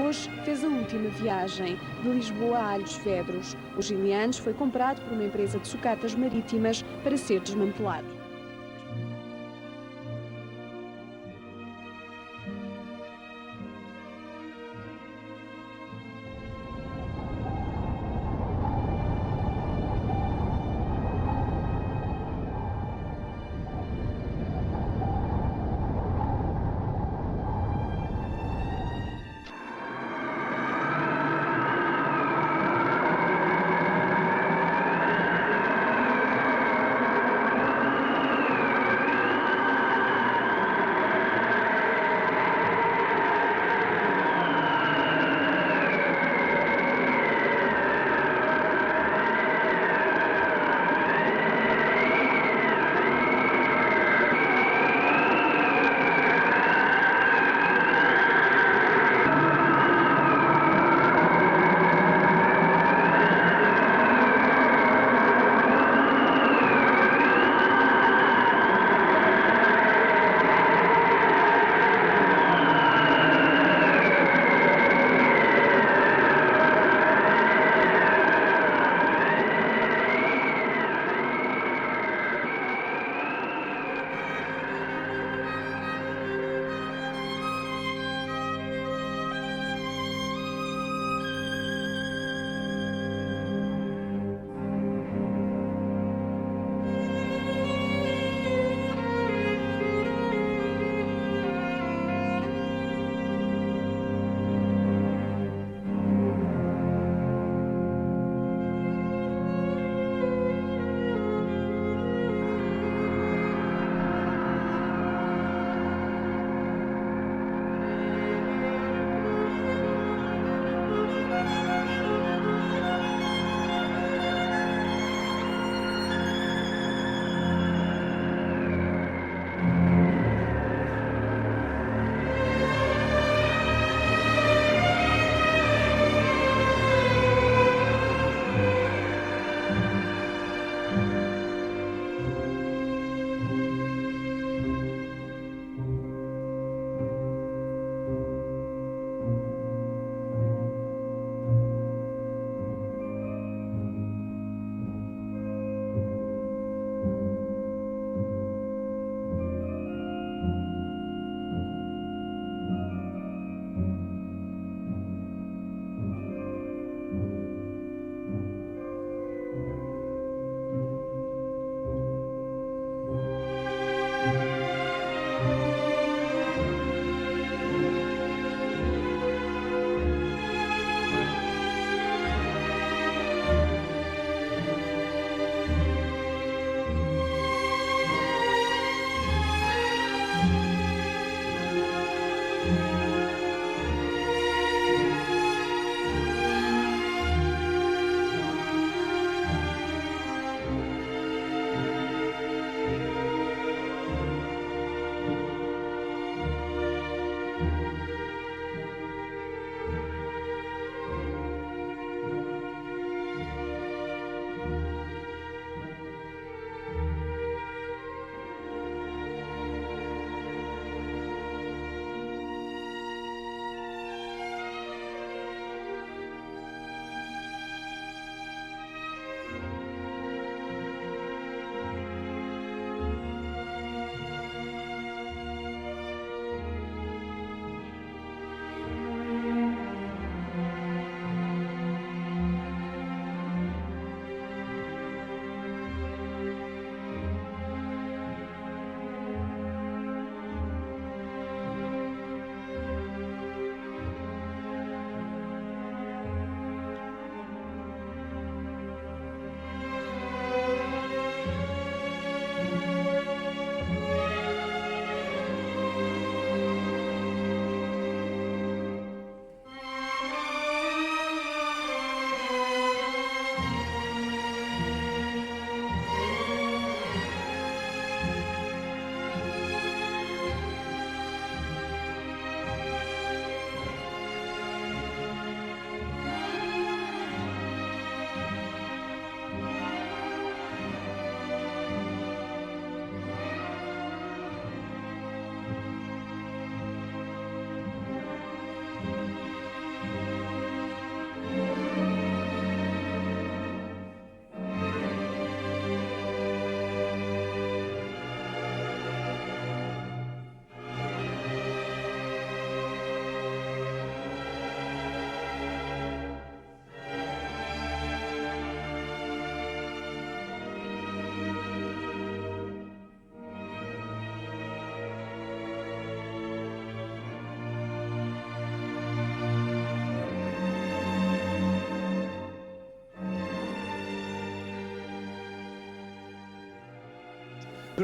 Hoje fez a última viagem, de Lisboa a Alhos Vedros. O Gilianes foi comprado por uma empresa de sucatas marítimas para ser desmantelado.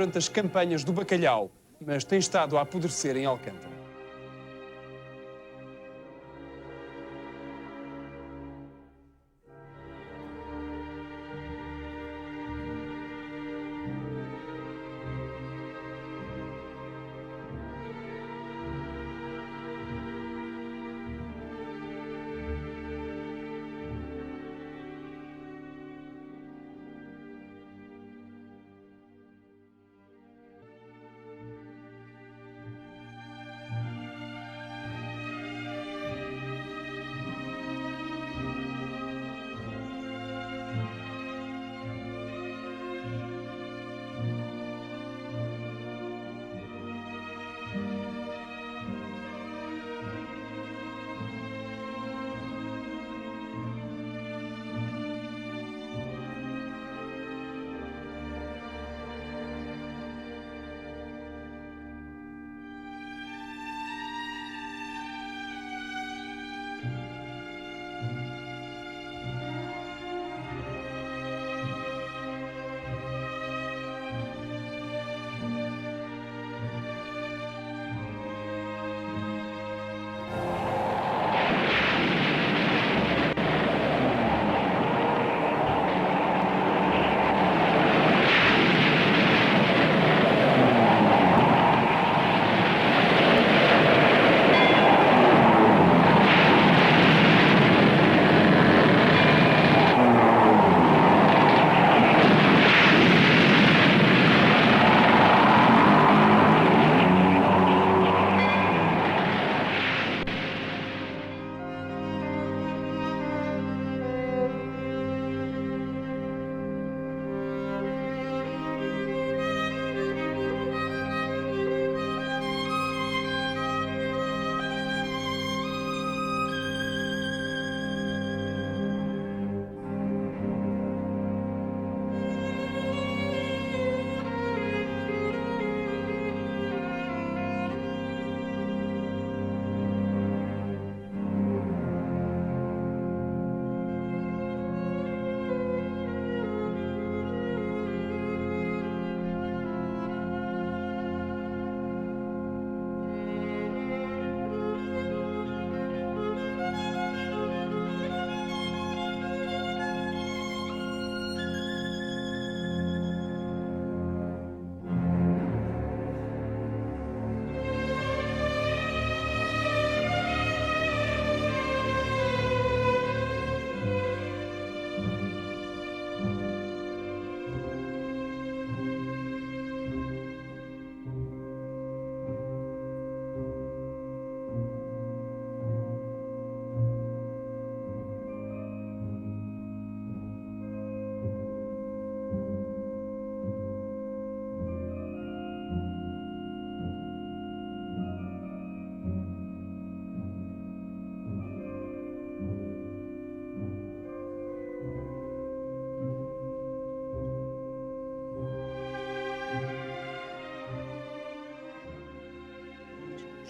durante as campanhas do bacalhau, mas tem estado a apodrecer em Alcântara.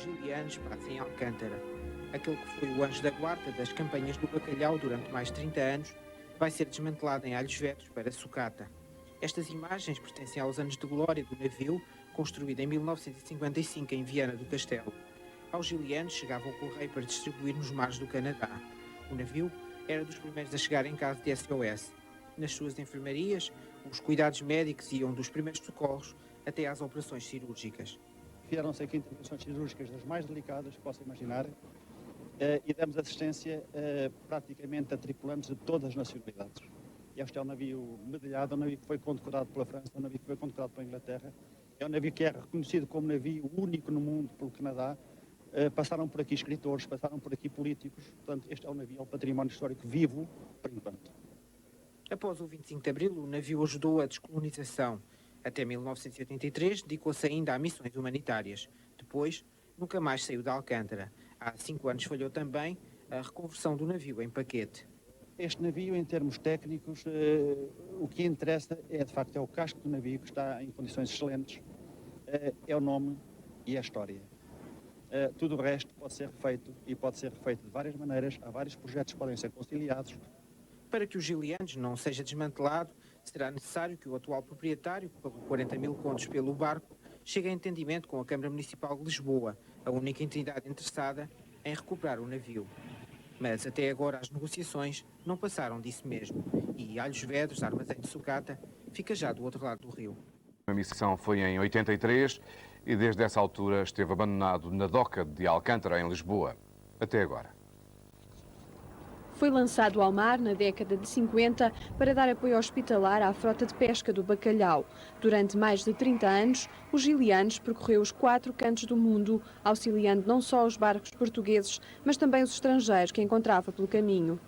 Gilianos passa em Alcântara. Aquele que foi o anjo da guarda das campanhas do bacalhau durante mais de 30 anos vai ser desmantelado em Alhos Vedros para sucata. Estas imagens pertencem aos anos de glória do navio, construído em 1955 em Viana do Castelo. Aos gilianos chegava o correio para distribuir nos mares do Canadá. O navio era dos primeiros a chegar em caso de SOS. Nas suas enfermarias, os cuidados médicos iam dos primeiros socorros até às operações cirúrgicas. Vieram-se aqui intervenções cirúrgicas das mais delicadas que possa imaginar e demos assistência praticamente a tripulantes de todas as nacionalidades. Este é um navio medalhado, é um navio que foi condecorado pela França, é um navio que foi condecorado pela Inglaterra, é um navio que é reconhecido como navio único no mundo pelo Canadá. Passaram por aqui escritores, passaram por aqui políticos, portanto este é um navio, é um património histórico vivo, por enquanto. Após o 25 de Abril, o navio ajudou a descolonização. Até 1983, dedicou-se ainda a missões humanitárias. Depois, nunca mais saiu de Alcântara. Há 5 anos falhou também a reconversão do navio em paquete. Este navio, em termos técnicos, o que interessa é, de facto, é o casco do navio, que está em condições excelentes, é o nome e a história. Tudo o resto pode ser refeito, e pode ser refeito de várias maneiras, há vários projetos que podem ser conciliados. Para que o Gilianos não seja desmantelado, Será necessário que o atual proprietário, que pagou 40 mil contos pelo barco, chegue a entendimento com a Câmara Municipal de Lisboa, a única entidade interessada em recuperar o navio. Mas até agora as negociações não passaram disso mesmo e Alhos Vedros, armazém de sucata, fica já do outro lado do rio. A missão foi em 83 e desde essa altura esteve abandonado na doca de Alcântara, em Lisboa, até agora. Foi lançado ao mar na década de 50 para dar apoio hospitalar à frota de pesca do bacalhau. Durante mais de 30 anos, o Gilianes percorreu os 4 cantos do mundo, auxiliando não só os barcos portugueses, mas também os estrangeiros que encontrava pelo caminho.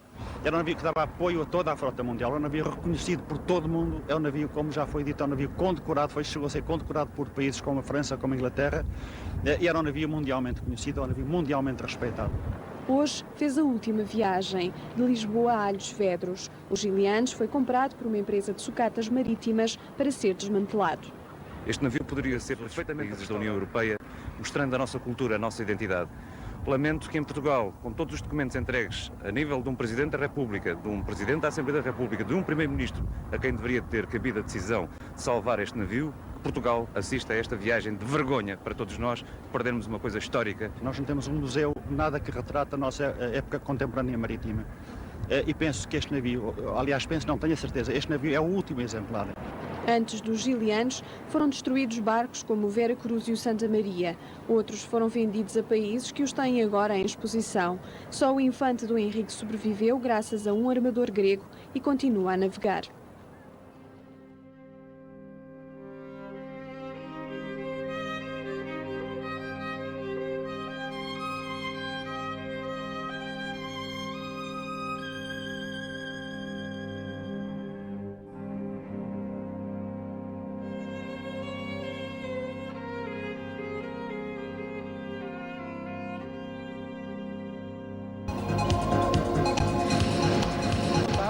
Era um navio que dava apoio a toda a frota mundial, é um navio reconhecido por todo o mundo, é um navio, como já foi dito, é um navio condecorado, chegou a ser condecorado por países como a França, como a Inglaterra, e era um navio mundialmente conhecido, é um navio mundialmente respeitado. Hoje fez a última viagem, de Lisboa a Alhos Vedros. O Gilianes foi comprado por uma empresa de sucatas marítimas para ser desmantelado. Este navio poderia ser perfeitamente países da União Europeia, mostrando a nossa cultura, a nossa identidade. Lamento que em Portugal, com todos os documentos entregues a nível de um Presidente da República, de um Presidente da Assembleia da República, de um Primeiro-Ministro, a quem deveria ter cabido a decisão de salvar este navio, Portugal assiste a esta viagem de vergonha para todos nós, perdermos uma coisa histórica. Nós não temos um museu, nada que retrata a nossa época contemporânea marítima. E penso que este navio, aliás, tenho a certeza, este navio é o último exemplar. Antes dos Gilianes, foram destruídos barcos como o Vera Cruz e o Santa Maria. Outros foram vendidos a países que os têm agora em exposição. Só o Infante do Henrique sobreviveu graças a um armador grego e continua a navegar.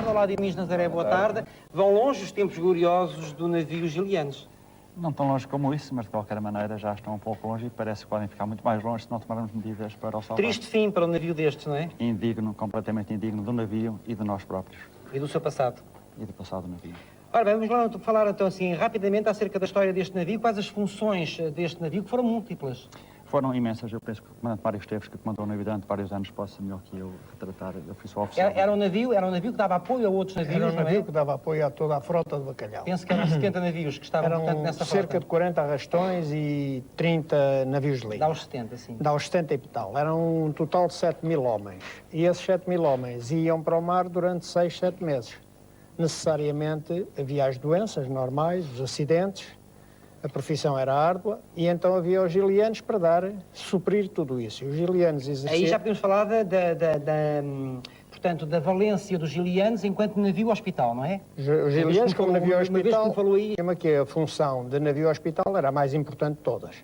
Olá, Dinis Nazaré, boa tarde. Vão longe os tempos gloriosos do navio Gilianes? Não tão longe como isso, mas de qualquer maneira já estão um pouco longe e parece que podem ficar muito mais longe se não tomarmos medidas para o salvar. Triste fim para um navio destes, não é? Indigno, completamente indigno do navio e de nós próprios. E do seu passado? E do passado do navio. Ora bem, vamos lá falar então assim rapidamente acerca da história deste navio. Quais as funções deste navio, que foram múltiplas? Foram imensas. Eu penso que o comandante Mário Esteves, que comandou o navio durante vários anos, possa melhor que eu retratar. Eu fui só oficial. Era um navio que dava apoio a outros navios, Era um navio não é? que dava apoio a toda a frota de bacalhau. Penso que eram 70 navios que estavam, portanto, nessa frota. Cerca de 40 arrastões e 30 navios de linha. Dá os 70, sim. Dá os 70 e tal. Eram um total de 7 mil homens. E esses 7 mil homens iam para o mar durante 6, 7 meses. Necessariamente havia as doenças normais, os acidentes, a profissão era árdua e então havia os Gilianes para suprir tudo isso. E os Gilianes exerciam... Aí já podemos falar portanto, da valência dos Gilianes enquanto navio-hospital, não é? Os Gilianes como navio-hospital, falou aí... que a função de navio-hospital era a mais importante de todas.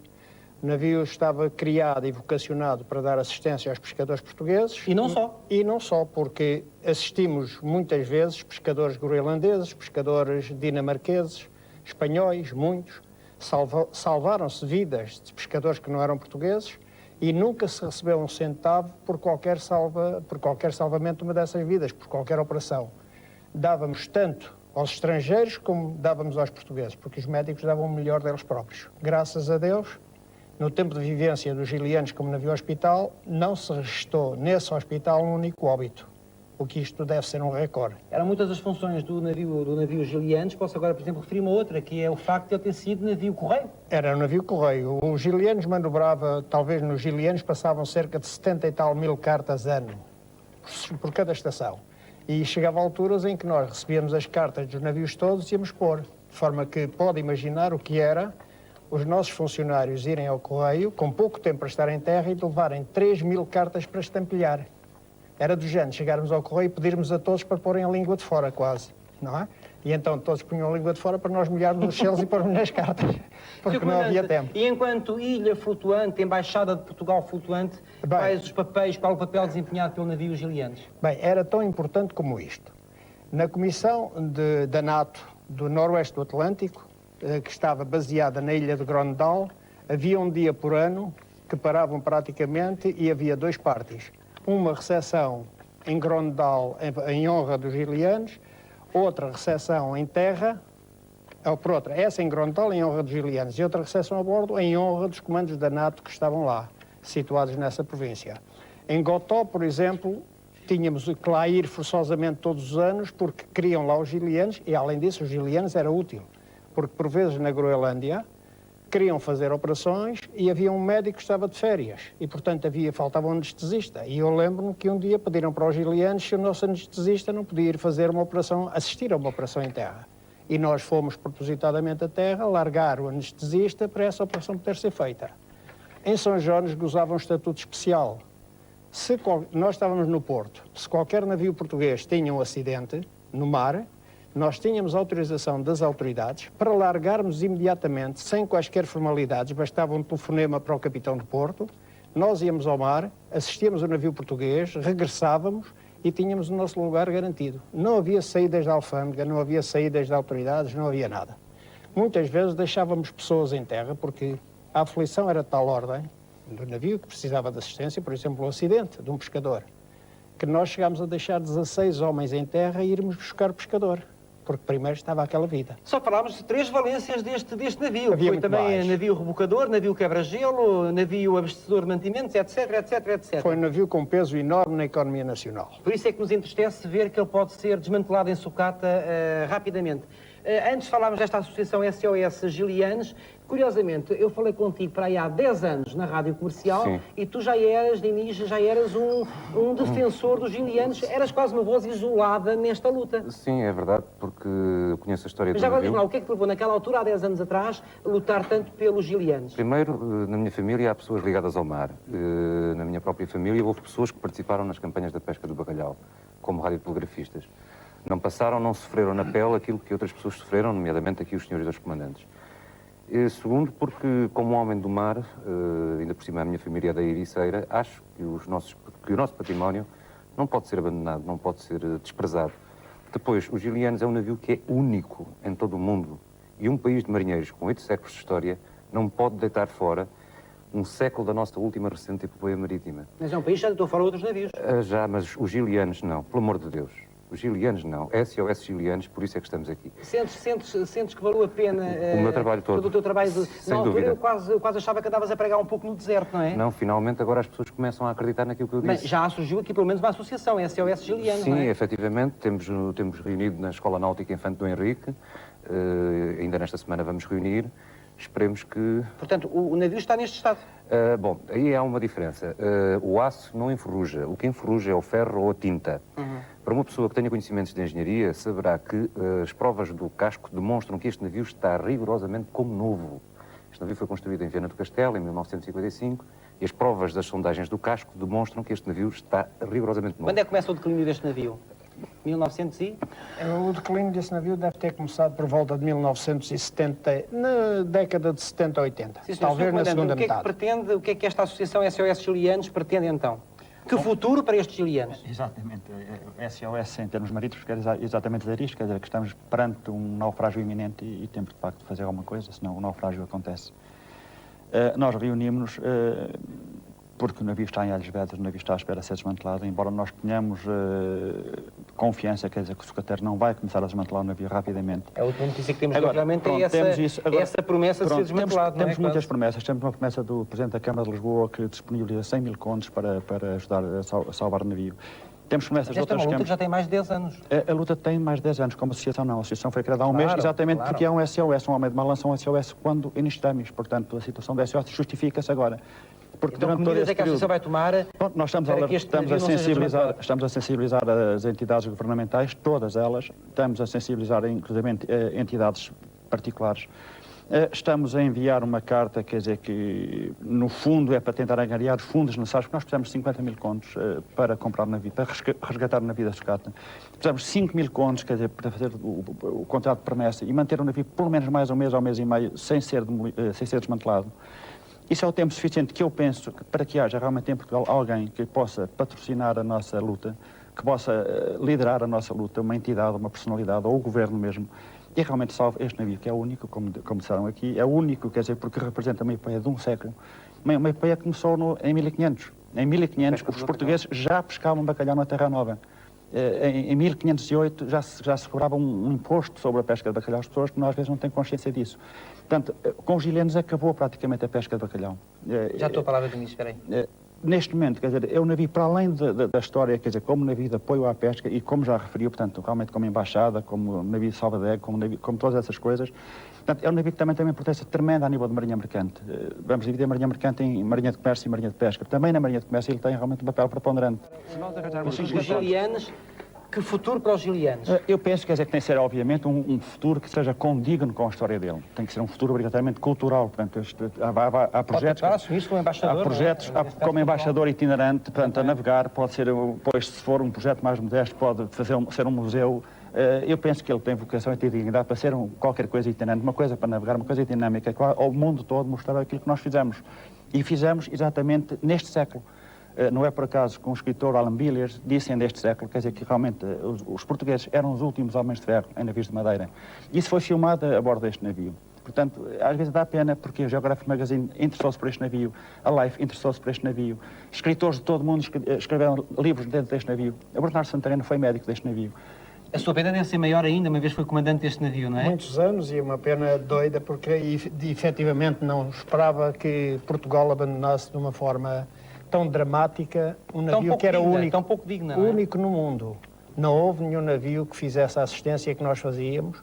O navio estava criado e vocacionado para dar assistência aos pescadores portugueses. E não só. E não só, porque assistimos muitas vezes pescadores groenlandeses, pescadores dinamarqueses, espanhóis, muitos. Salvaram-se vidas de pescadores que não eram portugueses e nunca se recebeu um centavo por qualquer salvamento de uma dessas vidas, por qualquer operação. Dávamos tanto aos estrangeiros como dávamos aos portugueses, porque os médicos davam o melhor deles próprios. Graças a Deus, no tempo de vivência dos Gilianes como navio-hospital, não se registrou nesse hospital um único óbito. O que isto deve ser um recorde. Eram muitas as funções do navio Gilianes. Posso agora, por exemplo, referir uma outra, que é o facto de ele ter sido navio correio. Era um navio correio. O Gilianes manobrava, talvez nos Gilianes passavam cerca de 70 e tal mil cartas ano, por cada estação. E chegava a alturas em que nós recebíamos as cartas dos navios todos e íamos pôr. De forma que pode imaginar o que era os nossos funcionários irem ao correio, com pouco tempo para estar em terra, e de levarem 3 mil cartas para estampilhar. Era do género, chegarmos ao correio e pedirmos a todos para porem a língua de fora, quase, não é? E então todos punham a língua de fora para nós molharmos os selos e pormos nas cartas, porque não havia tempo. E enquanto ilha flutuante, embaixada de Portugal flutuante, quais os papéis, qual o papel desempenhado pelo navio Gilianes? Bem, era tão importante como isto. Na comissão da NATO do Noroeste do Atlântico, que estava baseada na ilha de Grøndahl, havia um dia por ano que paravam praticamente e havia 2 partes. Uma recepção em Grøndahl em honra dos Gilianes, outra recepção em terra, ou por outra, essa em Grontalo em honra dos gilianos e outra recepção a bordo em honra dos comandos da NATO que estavam lá, situados nessa província. Em Gotó, por exemplo, tínhamos que lá ir forçosamente todos os anos porque queriam lá os gilianos e, além disso, os gilianos era útil, porque por vezes na Groenlândia queriam fazer operações e havia um médico que estava de férias e, portanto, faltava um anestesista. E eu lembro-me que um dia pediram para os gilianos se o nosso anestesista não podia ir fazer uma operação, assistir a uma operação em terra. E nós fomos propositadamente à terra largar o anestesista para essa operação poder ser feita. Em São Jones gozava um estatuto especial. Nós estávamos no Porto, se qualquer navio português tinha um acidente no mar, nós tínhamos autorização das autoridades para largarmos imediatamente, sem quaisquer formalidades, bastava um telefonema para o capitão do Porto, nós íamos ao mar, assistíamos o navio português, regressávamos e tínhamos o nosso lugar garantido. Não havia saídas da alfândega, não havia saídas de autoridades, não havia nada. Muitas vezes deixávamos pessoas em terra porque a aflição era de tal ordem do navio que precisava de assistência, por exemplo, o acidente de um pescador, que nós chegámos a deixar 16 homens em terra e irmos buscar o pescador, porque primeiro estava aquela vida. Só falámos de 3 valências deste navio. Havia Foi muito também mais. navio rebocador, navio quebra-gelo, navio abastecedor de mantimentos, etc, etc, etc. Foi um navio com peso enorme na economia nacional. Por isso é que nos entristece ver que ele pode ser desmantelado em sucata rapidamente. Antes falámos desta associação SOS Gilianos. Curiosamente, eu falei contigo para aí há 10 anos na rádio comercial. Sim. E tu já eras, de início, um defensor dos gilianos. Eras quase uma voz isolada nesta luta. Sim, é verdade, porque eu conheço a história Mas do agora navio. diz-me lá, o que é que te levou naquela altura, há 10 anos atrás, a lutar tanto pelos gilianos? Primeiro, na minha família há pessoas ligadas ao mar. Na minha própria família houve pessoas que participaram nas campanhas da pesca do bacalhau, como radiotelegrafistas. Não passaram, não sofreram na pele aquilo que outras pessoas sofreram, nomeadamente aqui os senhores dos comandantes. Segundo, porque como homem do mar, ainda por cima a minha família é da Ericeira, acho que o nosso património não pode ser abandonado, não pode ser desprezado. Depois, os gilianos é um navio que é único em todo o mundo. E um país de marinheiros com 8 séculos de história não pode deitar fora um século da nossa última recente epopeia marítima. Mas é um país que já deitou fora outros navios. Já, mas os gilianos não, pelo amor de Deus. Os gilianos não, SOS Gilianos, por isso é que estamos aqui. Sentes que valeu a pena o meu trabalho todo o teu trabalho? Sem Na dúvida. altura eu quase achava que andavas a pregar um pouco no deserto, não é? Não, finalmente agora as pessoas começam a acreditar naquilo que eu disse. Mas já surgiu aqui pelo menos uma associação, SOS Giliano, Sim, não é? efetivamente, temos reunido na Escola Náutica Infante do Henrique, ainda nesta semana vamos reunir, esperemos que... Portanto, o navio está neste estado? Bom, aí há uma diferença. O aço não enferruja, o que enferruja é o ferro ou a tinta. Para uma pessoa que tenha conhecimentos de engenharia, saberá que as provas do casco demonstram que este navio está rigorosamente como novo. Este navio foi construído em Viana do Castelo, em 1955, e as provas das sondagens do casco demonstram que este navio está rigorosamente novo. Quando é que começa o declínio deste navio? 1900 e? O declínio desse navio deve ter começado por volta de 1970, na década de 70, 80. Sim, senhor, talvez na segunda metade. O que é que esta associação SOS Gilianos pretende então? Que futuro para estes gilianos? Exatamente. SOS em termos marítimos quer exatamente dizer isto, quer dizer que estamos perante um naufrágio iminente e temos de facto de fazer alguma coisa, senão o naufrágio acontece. Nós reunimos-nos porque o navio está em Alhos Vedras, o navio está à espera de ser desmantelado, embora nós tenhamos confiança, quer dizer que o sucateiro não vai começar a desmantelar o navio rapidamente. A última notícia que temos agora, realmente pronto, é essa promessa de ser desmantelado, temos não é? muitas promessas. Temos uma promessa do Presidente da Câmara de Lisboa que disponibiliza 100 mil contos para ajudar a salvar o navio. Temos promessas de Esta é outras uma luta câmaras. que já tem mais de 10 anos. A luta tem mais de 10 anos, como associação não. A associação foi criada há um mês, exatamente porque é um SOS, um homem de mar lança um SOS quando iniciamos. Portanto, a situação da SOS justifica-se agora. Porque Então, durante que todo medidas esse é que a associação período, vai tomar pronto, nós estamos para que este navio não seja desmantelado? Estamos a sensibilizar as entidades governamentais, todas elas, estamos a sensibilizar inclusive entidades particulares. Estamos a enviar uma carta, quer dizer, que no fundo é para tentar angariar os fundos necessários, porque nós precisamos de 50 mil contos para comprar o navio, para resgatar o navio da sucata. Precisamos de 5 mil contos, quer dizer, para fazer o contrato de promessa e manter o navio pelo menos mais um mês ou mês e meio sem ser desmantelado. Isso é o tempo suficiente que eu penso para que haja realmente em Portugal alguém que possa patrocinar a nossa luta, que possa liderar a nossa luta, uma entidade, uma personalidade ou o governo mesmo, e realmente salve este navio, que é o único, como disseram aqui, é o único, quer dizer, porque representa uma epopeia de um século, uma epopeia que começou em 1500. Em 1500 os portugueses já pescavam bacalhau na Terra Nova. Em 1508 já se cobrava um imposto sobre a pesca de bacalhau às pessoas, que nós às vezes não temos consciência disso. Portanto, com os gilenos acabou praticamente a pesca de bacalhau. Já estou a palavra do ministro, espera aí. Neste momento, quer dizer, é um navio, para além da história, quer dizer, como navio de apoio à pesca e como já referiu, portanto, realmente como embaixada, como navio de salvadego, como todas essas coisas. Portanto, é um navio que também tem uma importância tremenda a nível de marinha mercante. Vamos dividir a marinha mercante em marinha de comércio e marinha de pesca. Também na marinha de comércio ele tem realmente um papel preponderante. Os gilianos, que futuro para os gilianos? Eu penso quer dizer, que tem que ser, obviamente, um futuro que seja condigno com a história dele. Tem que ser um futuro obrigatoriamente cultural. Portanto, há projetos... Pode assumir-se como embaixador. Há projetos, como embaixador itinerante, portanto, a navegar, pode ser, depois, se for um projeto mais modesto, pode ser um museu. Eu penso que ele tem vocação e tem dignidade para ser qualquer coisa itinerante, uma coisa para navegar, uma coisa dinâmica, ao mundo todo mostrar aquilo que nós fizemos. E fizemos exatamente neste século. Não é por acaso que um escritor, Alan Billiers, disse neste século, quer dizer que realmente os portugueses eram os últimos homens de ferro em navios de madeira. Isso foi filmado a bordo deste navio. Portanto, às vezes dá pena porque a Geographic Magazine interessou-se por este navio, a Life interessou-se por este navio, escritores de todo o mundo escreveram livros dentro deste navio. A Bernardo Santareno foi médico deste navio. A sua pena deve ser maior ainda, uma vez foi comandante deste navio, não é? Muitos anos e uma pena doida porque efetivamente não esperava que Portugal abandonasse de uma forma tão dramática um navio que era único, tão pouco digna, não é? único no mundo. Não houve nenhum navio que fizesse a assistência que nós fazíamos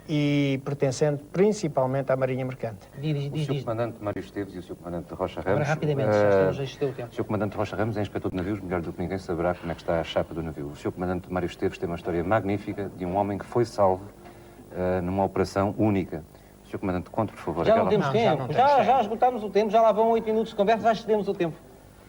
e pertencendo principalmente à Marinha Mercante. O Sr. Comandante Mário Esteves e o Sr. Comandante Rocha Ramos... Agora, rapidamente, já estamos a o tempo. O Sr. Comandante Rocha Ramos é inspetor de navios, melhor do que ninguém saberá como é que está a chapa do navio. O Sr. Comandante Mário Esteves tem uma história magnífica de um homem que foi salvo numa operação única. O Sr. Comandante, conte, por favor. Já não temos tempo, já esgotámos o tempo, já lá vão 8 minutos de conversa, já excedemos o tempo.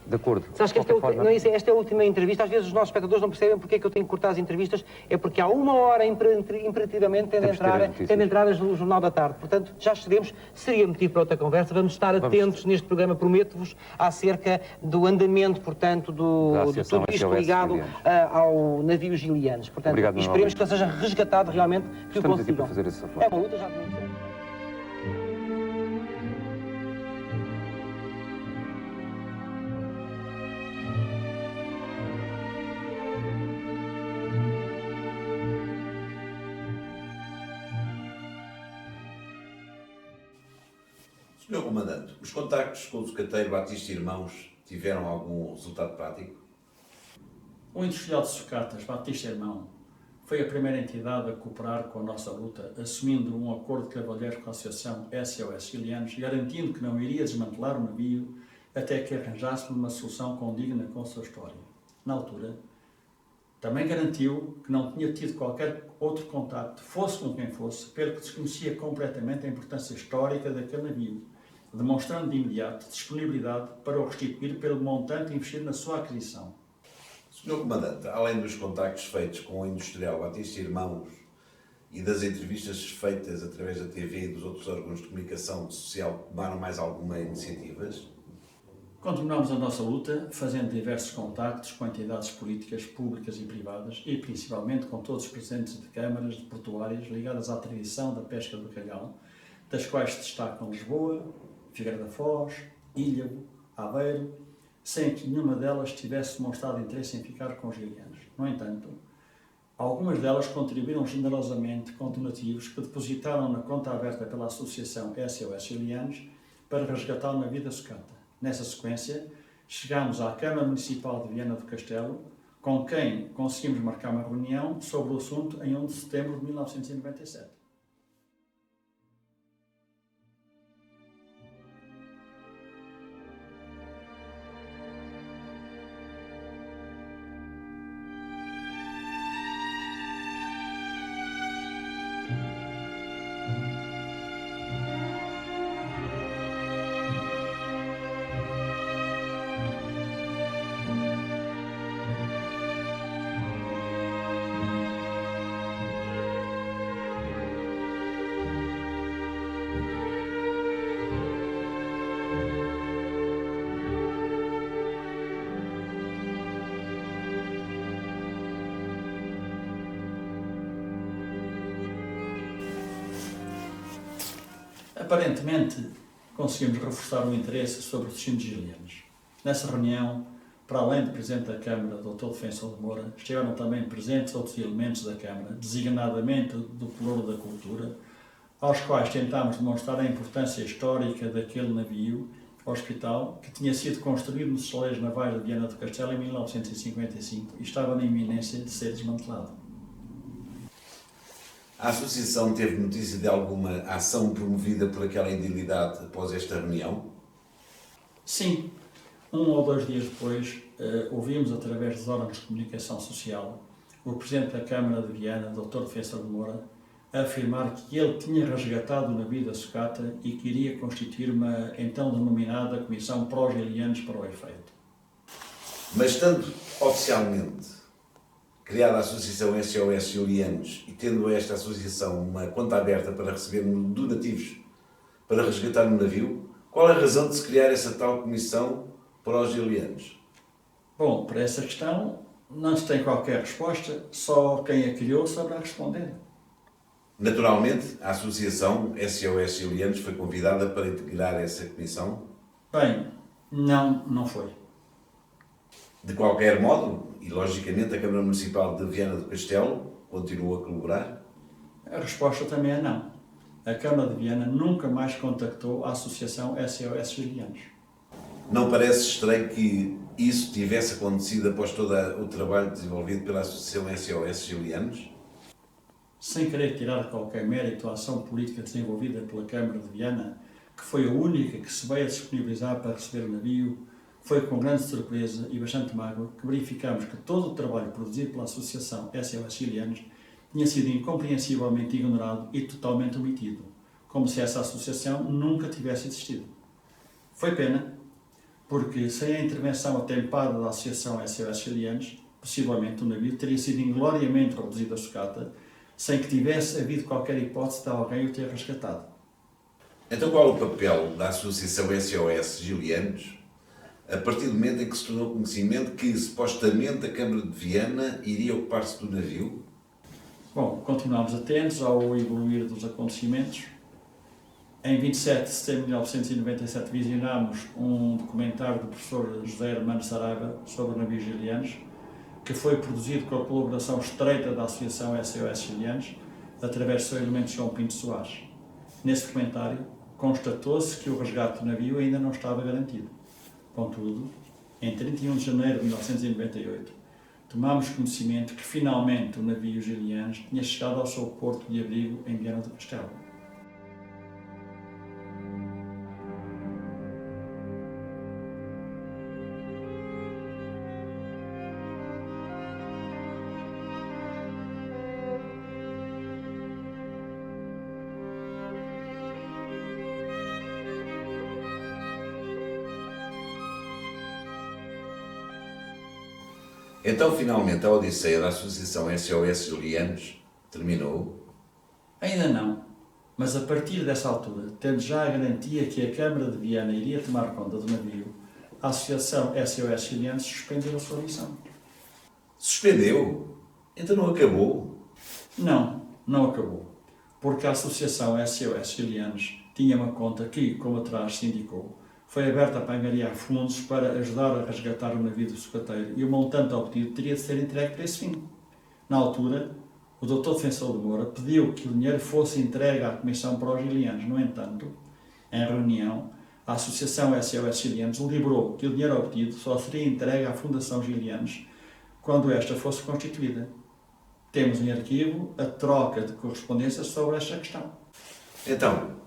De acordo. Sabes que esta é a última entrevista. Às vezes os nossos espectadores não percebem porque é que eu tenho que cortar as entrevistas. É porque há uma hora imperativamente tem de entrar o Jornal da Tarde. Portanto, já excedemos. Seria motivo para outra conversa. Vamos estar atentos neste programa, prometo-vos, acerca do andamento, portanto, de tudo isto ligado ao navio Gilianos. Portanto, esperemos que ele seja resgatado realmente, que o consigam. É uma luta, já vamos. Senhor Comandante, os contactos com o sucateiro Batista Irmãos tiveram algum resultado prático? O industrial de sucatas, Batista Irmão, foi a primeira entidade a cooperar com a nossa luta, assumindo um acordo de cavalheiros com a Associação SOS Gilianos, garantindo que não iria desmantelar o navio até que arranjássemos uma solução condigna com a sua história. Na altura, também garantiu que não tinha tido qualquer outro contacto, fosse com quem fosse, pelo que desconhecia completamente a importância histórica daquele navio, demonstrando de imediato disponibilidade para o restituir pelo montante investido na sua aquisição. Senhor Comandante, além dos contactos feitos com o industrial Batista Irmãos e das entrevistas feitas através da TV e dos outros órgãos de comunicação social, tomaram mais alguma iniciativas? Continuamos a nossa luta, fazendo diversos contactos com entidades políticas públicas e privadas e principalmente com todos os presidentes de câmaras de portuárias ligadas à tradição da pesca do bacalhau, das quais se destacam Lisboa, Figueira da Foz, Ilhavo, Aveiro, sem que nenhuma delas tivesse demonstrado interesse em ficar com os gilianos. No entanto, algumas delas contribuíram generosamente com donativos que depositaram na conta aberta pela Associação SOS Gilianos para resgatar o navio da sucata. Nessa sequência, chegámos à Câmara Municipal de Viana do Castelo, com quem conseguimos marcar uma reunião sobre o assunto em 11 de setembro de 1997. Aparentemente, conseguimos reforçar o interesse sobre os destinos gilianos. Nessa reunião, Para além do Presidente da Câmara, Dr. Defensor de Moura, estiveram também presentes outros elementos da Câmara, designadamente do Pelouro da Cultura, aos quais tentámos demonstrar a importância histórica daquele navio hospital que tinha sido construído nos celeiros navais de Viana do Castelo em 1955 e estava na iminência de ser desmantelado. A Associação teve notícia de alguma ação promovida por aquela idilidade após esta reunião? Sim. 1 ou 2 dias depois, ouvimos através dos órgãos de comunicação social o Presidente da Câmara de Viana, Dr. Defensor de Moura, a afirmar que ele tinha resgatado o navio da sucata e que iria constituir uma então denominada Comissão Pró-Gilianos para o efeito. Mas estando oficialmente criada a Associação SOS Gilianos e tendo esta associação uma conta aberta para receber donativos para resgatar o navio, qual a razão de se criar essa tal Comissão Pró-Gilianos? Bom, para essa questão não se tem qualquer resposta, só quem a criou saberá responder. Naturalmente, a Associação SOS Gilianos foi convidada para integrar essa comissão? Bem, não foi. De qualquer modo, e logicamente a Câmara Municipal de Viana do Castelo continua a colaborar? A resposta também é não. A Câmara de Viana nunca mais contactou a Associação SOS Gilianos. Não parece estranho que isso tivesse acontecido após todo o trabalho desenvolvido pela Associação SOS Gilianos? Sem querer tirar qualquer mérito à ação política desenvolvida pela Câmara de Viana, que foi a única que se veio a disponibilizar para receber o navio, foi com grande surpresa e bastante mágoa que verificamos que todo o trabalho produzido pela Associação SOS Gilianos tinha sido incompreensivelmente ignorado e totalmente omitido, como se essa associação nunca tivesse existido. Foi pena, porque sem a intervenção atempada da Associação SOS Gilianos, possivelmente o navio teria sido ingloriamente reduzido a sucata, sem que tivesse havido qualquer hipótese de alguém o ter resgatado. Então qual o papel da Associação SOS Gilianos a partir do momento em que se tornou conhecimento que supostamente a Câmara de Viana iria ocupar-se do navio? Bom, continuamos atentos ao evoluir dos acontecimentos. Em 27 de setembro de 1997 visionámos um documentário do professor José Hermano Saraiva sobre navios gilianos, que foi produzido com a colaboração estreita da Associação SOS Gilianos, através do seu elemento João Pinto Soares. Nesse documentário, constatou-se que o resgate do navio ainda não estava garantido. Contudo, em 31 de janeiro de 1998, tomámos conhecimento que finalmente o navio Gilianos tinha chegado ao seu porto de abrigo em Viana do Castelo. Então, finalmente, a odisseia da Associação SOS Gilianos terminou? Ainda não, mas a partir dessa altura, tendo já a garantia que a Câmara de Viana iria tomar conta do navio, a Associação SOS Gilianos suspendeu a sua missão. Suspendeu? Então não acabou? Não acabou, porque a Associação SOS Gilianos tinha uma conta que, como atrás se indicou, foi aberta para angariar fundos para ajudar a resgatar o navio do sucateiro e o montante obtido teria de ser entregue para esse fim. Na altura, o Dr. Defensor de Moura pediu que o dinheiro fosse entregue à Comissão Pró-Gilianos. No entanto, em reunião, a Associação SOS Gilianos deliberou que o dinheiro obtido só seria entregue à Fundação Gilianos quando esta fosse constituída. Temos em arquivo a troca de correspondências sobre esta questão. Então,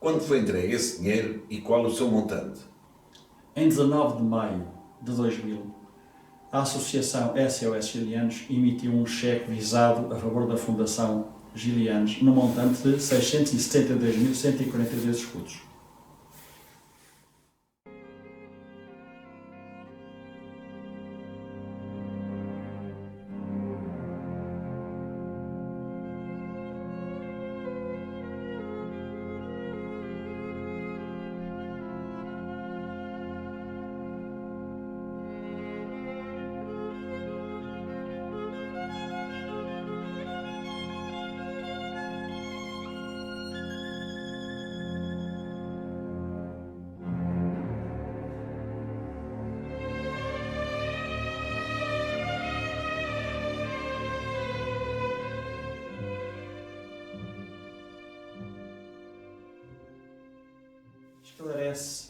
quando foi entregue esse dinheiro e qual o seu montante? Em 19 de maio de 2000, a Associação SOS Gilianos emitiu um cheque visado a favor da Fundação Gilianos no montante de 672.142 escudos. esclarece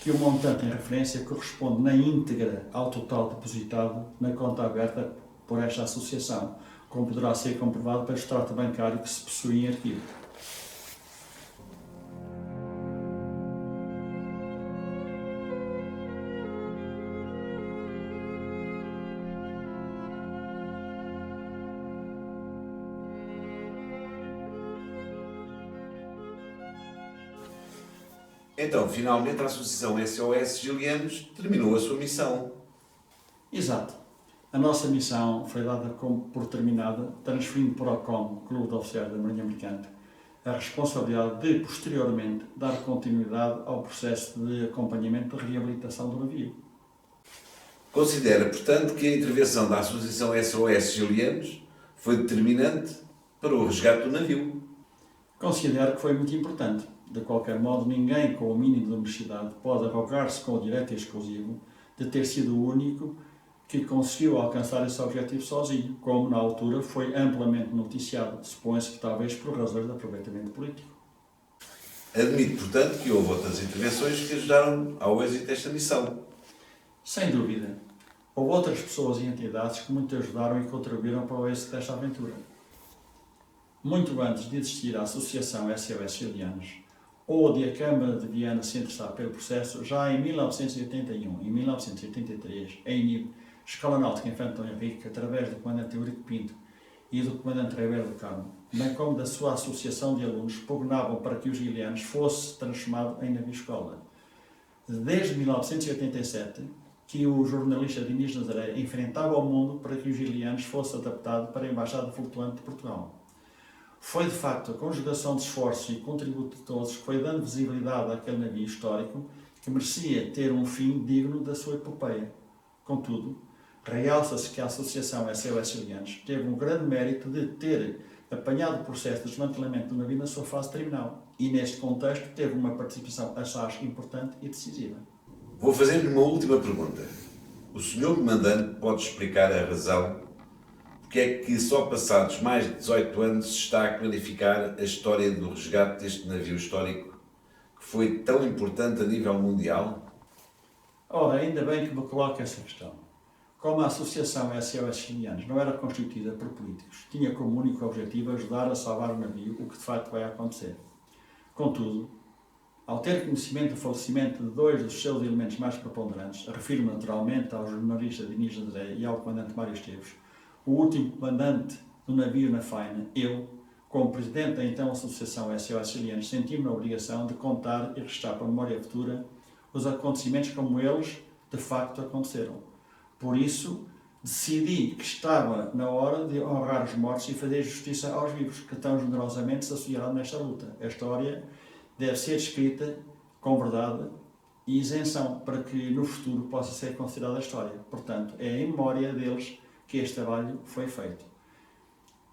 que o montante em referência corresponde na íntegra ao total depositado na conta aberta por esta associação, como poderá ser comprovado pelo extrato bancário que se possui em arquivo. Então, finalmente, a Associação SOS Gilianos terminou a sua missão. Exato. A nossa missão foi dada por terminada, transferindo para o COM, Clube de Oficiais da Marinha Mercante, a responsabilidade de, posteriormente, dar continuidade ao processo de acompanhamento de reabilitação do navio. Considera, portanto, que a intervenção da Associação SOS Gilianos foi determinante para o resgate do navio. Considero que foi muito importante. De qualquer modo, ninguém com o mínimo de honestidade pode arrogar-se com o direito exclusivo de ter sido o único que conseguiu alcançar esse objetivo sozinho, como na altura foi amplamente noticiado, supõe-se que talvez por razões de aproveitamento político. Admito, portanto, que houve outras intervenções que ajudaram ao êxito desta missão. Sem dúvida. Houve outras pessoas e entidades que muito ajudaram e contribuíram para o êxito desta aventura. Muito antes de existir a Associação SOS Gilianos, ou de a Câmara de Viana se interessar pelo processo, já em 1981 e 1983, a INIB, Escola Náutica Infante Dom Henrique, através do comandante Eurico Pinto e do comandante Ribeiro do Carmo, bem como da sua associação de alunos, pugnavam para que os Gilianos fosse transformado em navio-escola. Desde 1987, que o jornalista Diniz Nazaré enfrentava o mundo para que os Gilianos fosse adaptado para a Embaixada Flutuante de Portugal. Foi, de facto, a conjugação de esforços e contributo de todos que foi dando visibilidade àquele navio histórico que merecia ter um fim digno da sua epopeia. Contudo, realça-se que a Associação SOS Gilianos teve um grande mérito de ter apanhado o processo de desmantelamento do navio na sua fase terminal e, neste contexto, teve uma participação assaz importante e decisiva. Vou fazer-lhe uma última pergunta. O Sr. Comandante pode explicar a razão porque é que só passados mais de 18 anos se está a clarificar a história do resgate deste navio histórico que foi tão importante a nível mundial? Ora, ainda bem que me coloca essa questão. Como a Associação SOS Gilianos não era constituída por políticos, tinha como único objetivo ajudar a salvar o navio, o que de facto vai acontecer. Contudo, ao ter conhecimento do falecimento de dois dos seus elementos mais preponderantes, refiro naturalmente ao jornalista Diniz André e ao comandante Mário Esteves, o último comandante do navio na faina, eu, como presidente da então Associação SOS Gilianos, senti-me na obrigação de contar e registrar para a memória futura os acontecimentos como eles de facto aconteceram. Por isso, decidi que estava na hora de honrar os mortos e fazer justiça aos vivos, que tão generosamente se associaram nesta luta. A história deve ser escrita com verdade e isenção, para que no futuro possa ser considerada a história. Portanto, é em memória deles que este trabalho foi feito.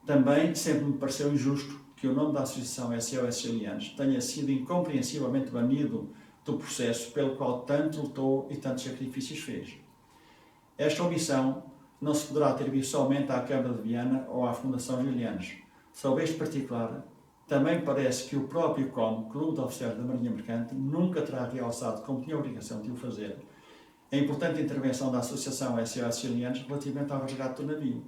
Também sempre me pareceu injusto que o nome da Associação SOS Gilianos tenha sido incompreensivelmente banido do processo pelo qual tanto lutou e tantos sacrifícios fez. Esta omissão não se poderá atribuir somente à Câmara de Viana ou à Fundação Gilianos. Sobre este particular, também parece que o próprio COM, Clube de Oficiais da Marinha Mercante, nunca terá realçado, como tinha a obrigação de o fazer, a importante intervenção da Associação SOS Gilianos relativamente ao resgate do navio.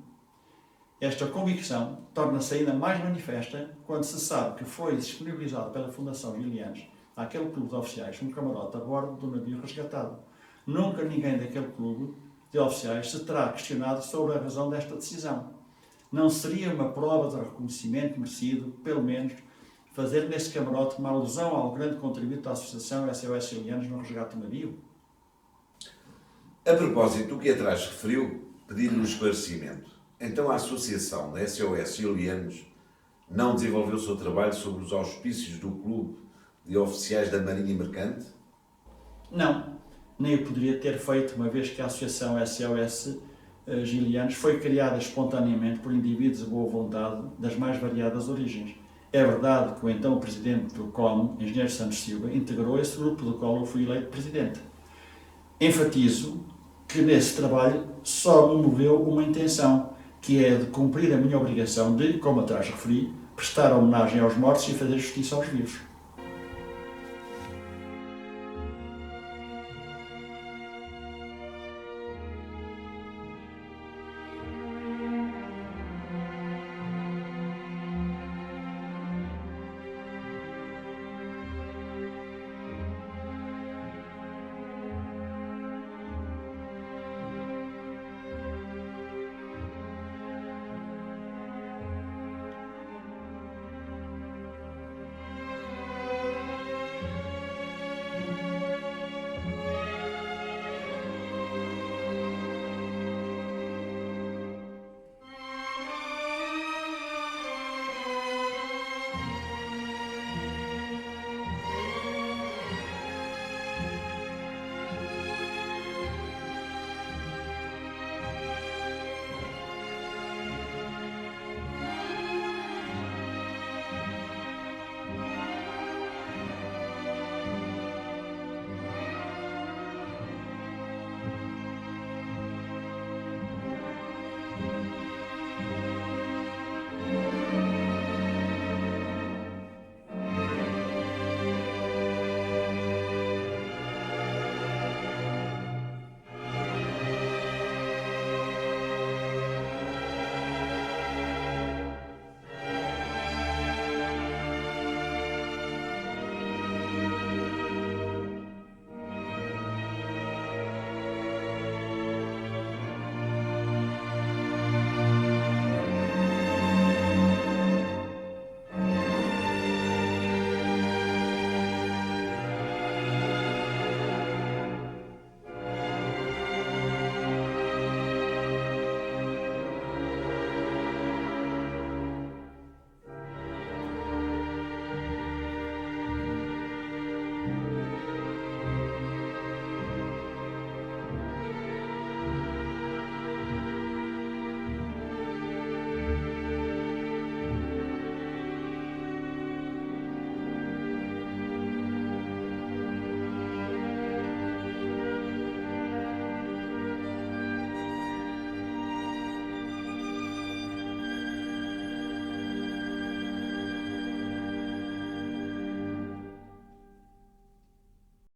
Esta convicção torna-se ainda mais manifesta quando se sabe que foi disponibilizado pela Fundação Gilianos àquele clube de oficiais um camarote a bordo do navio resgatado. Nunca ninguém daquele clube de oficiais se terá questionado sobre a razão desta decisão. Não seria uma prova de reconhecimento merecido, pelo menos, fazer nesse camarote uma alusão ao grande contributo da Associação SOS Gilianos no resgate do navio? A propósito do que atrás referiu, pedi-lhe um esclarecimento. Então a Associação da SOS Gilianos não desenvolveu o seu trabalho sobre os auspícios do Clube de Oficiais da Marinha Mercante? Não, nem o poderia ter feito, uma vez que a Associação SOS Gilianos foi criada espontaneamente por indivíduos de boa vontade das mais variadas origens. É verdade que o então presidente do COM, Engenheiro Santos Silva, integrou esse grupo do qual eu fui eleito presidente. Enfatizo que nesse trabalho só me moveu uma intenção, que é de cumprir a minha obrigação de, como atrás referi, prestar homenagem aos mortos e fazer justiça aos vivos.